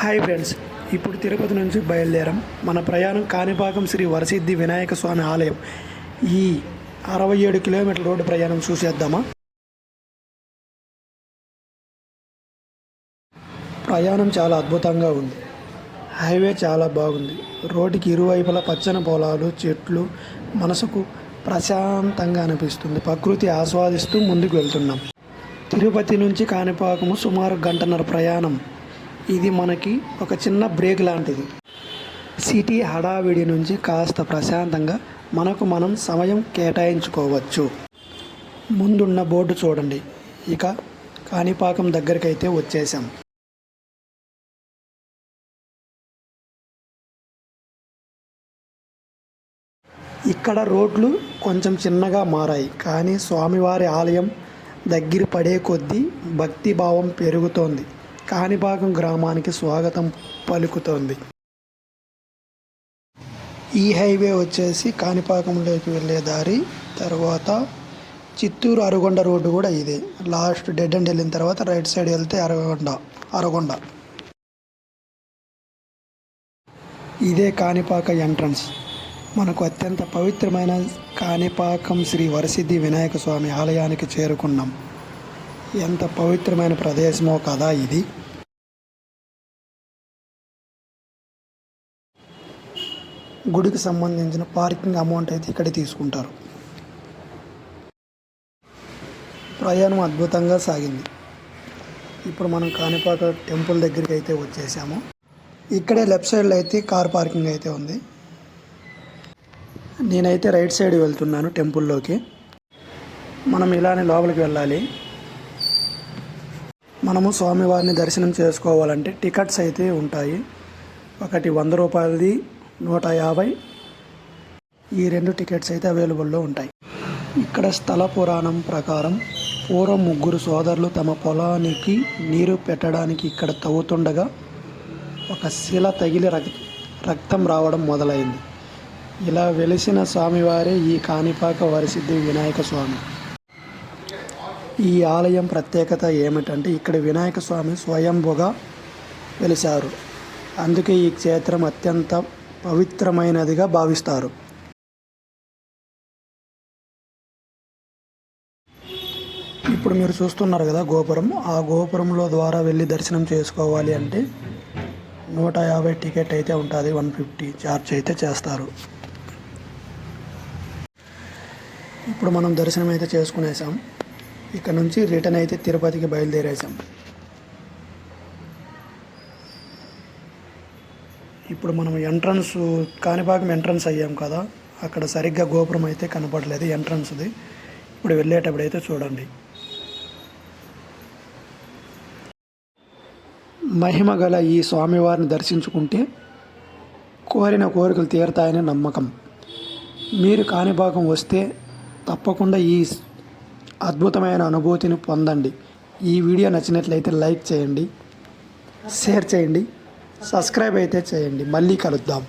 Hi friends, ఇప్పుడు తిరుపతి నుంచి బయలుదేరాం. మన ప్రయాణం కాణిపాకం శ్రీ వరసిద్ధి వినాయక స్వామి ఆలయం. ఈ 67 కిలోమీటర్ల రోడ్డు ప్రయాణం చూసేద్దామా? ప్రయాణం చాలా అద్భుతంగా ఉంది. హైవే చాలా బాగుంది. రోడ్డుకి ఇరువైపులా పచ్చని పొలాలు, చెట్లు మనసుకు ప్రశాంతంగా అనిపిస్తుంది. ప్రకృతి ఆస్వాదిస్తూ ముందుకు వెళ్తున్నాం. తిరుపతి నుంచి కాణిపాకము సుమారు గంటన్నర ప్రయాణం. ఇది మనకి ఒక చిన్న బ్రేక్ లాంటిది. సిటీ హడావిడి నుంచి కాస్త ప్రశాంతంగా మనకు మనం సమయం కేటాయించుకోవచ్చు. ముందున్న బోర్డు చూడండి. ఇక కాణిపాకం దగ్గరికి అయితే వచ్చేసాం. ఇక్కడ రోడ్లు కొంచెం చిన్నగా మారాయి, కానీ స్వామివారి ఆలయం దగ్గర పడే కొద్దీ భక్తిభావం పెరుగుతోంది. కాణిపాకం గ్రామానికి స్వాగతం పలుకుతోంది. ఈ హైవే వచ్చేసి కాణిపాకంలోకి వెళ్ళే దారి. తర్వాత చిత్తూరు అరగొండ రోడ్డు కూడా ఇదే. లాస్ట్ డెడ్ అండ్ వెళ్ళిన తర్వాత రైట్ సైడ్ వెళ్తే అరగొండ. ఇదే కాణిపాక ఎంట్రన్స్. మనకు అత్యంత పవిత్రమైన కాణిపాకం శ్రీ వరసిద్ధి వినాయక స్వామి ఆలయానికి చేరుకున్నాం. ఎంత పవిత్రమైన ప్రదేశమో కదా ఇది. గుడికి సంబంధించిన పార్కింగ్ అమౌంట్ అయితే ఇక్కడ తీసుకుంటారు. ప్రయాణం అద్భుతంగా సాగింది. ఇప్పుడు మనం కాణిపాక టెంపుల్ దగ్గరికి అయితే వచ్చేసాము. ఇక్కడే లెఫ్ట్ సైడ్లో అయితే కార్ పార్కింగ్ అయితే ఉంది. నేనైతే రైట్ సైడ్ వెళ్తున్నాను టెంపుల్లోకి. మనం ఇలానే లోపలికి వెళ్ళాలి. మనము స్వామివారిని దర్శనం చేసుకోవాలంటే టికెట్స్ అయితే ఉంటాయి. ఒకటి 100 రూపాయలది, 150. ఈ 2 టికెట్స్ అయితే అవైలబుల్లో ఉంటాయి. ఇక్కడ స్థల పురాణం ప్రకారం పూర్వం 3 సోదరులు తమ పొలానికి నీరు పెట్టడానికి ఇక్కడ తవ్వుతుండగా ఒక శిల తగిలి రక్తం రావడం మొదలైంది. ఇలా వెలిసిన స్వామివారే ఈ కాణిపాక వరసిద్ధి వినాయక స్వామి. ఈ ఆలయం ప్రత్యేకత ఏమిటంటే ఇక్కడ వినాయక స్వామి స్వయంభుగా వెలిశారు. అందుకే ఈ క్షేత్రం అత్యంత పవిత్రమైనదిగా భావిస్తారు. ఇప్పుడు మీరు చూస్తున్నారు కదా గోపురం. ఆ గోపురంలో ద్వారా వెళ్ళి దర్శనం చేసుకోవాలి అంటే 150 టికెట్ అయితే ఉంటుంది. 150 ఛార్జ్ అయితే చేస్తారు. ఇప్పుడు మనం దర్శనం అయితే చేసుకునేసాం. ఇక్కడ నుంచి రిటర్న్ అయితే తిరుపతికి బయలుదేరేసాం. ఇప్పుడు మనం కాణిపాకం ఎంట్రన్స్ అయ్యాం కదా, అక్కడ సరిగ్గా గోపురం అయితే కనపడలేదు ఎంట్రన్స్ది. ఇప్పుడు వెళ్ళేటప్పుడు అయితే చూడండి. మహిమ గల ఈ స్వామివారిని దర్శించుకుంటే కోరిన కోరికలు తీరుతాయని నమ్మకం. మీరు కాణిపాకం వస్తే తప్పకుండా ఈ అద్భుతమైన అనుభూతిని పొందండి. ఈ వీడియో నచ్చినట్లయితే లైక్ చేయండి, షేర్ చేయండి, సబ్స్క్రైబ్ అయితే చేయండి. మళ్ళీ కలుద్దాం.